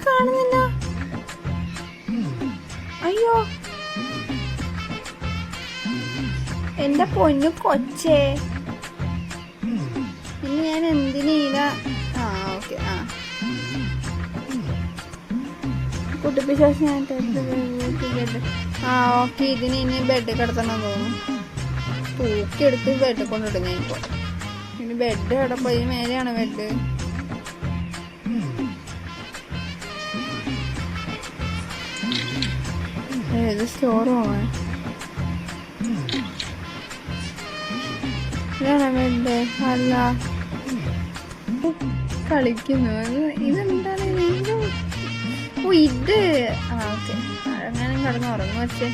കാണുന്നില്ല. അയ്യോ എന്റെ പൊന്നു കൊച്ചേ, ഇനി ഞാൻ എന്തിനീല. ഓക്കെ. കുട്ടിപ്പിശാശ് ഞാൻ ഓക്കെ. ഇതിന് ഇനി ബെഡ് കിടത്തണം തോന്നുന്നു. തൂക്കിയെടുത്ത് ബെഡ് കൊണ്ടിടും ഞാൻ ഇപ്പോൾ. ഇനി ബെഡ് എവിടെ പോയി? മേലെയാണ് ബെഡ്. ഏത് സ്റ്റോർ പോവാൻ? ഇതാണ് ബെഡ്. അല്ല കളിക്കുന്നു. ഇതെന്താണ്? ഇത് ഓക്കെ. അങ്ങനെ കിടന്ന് ഉറങ്ങും. പക്ഷേ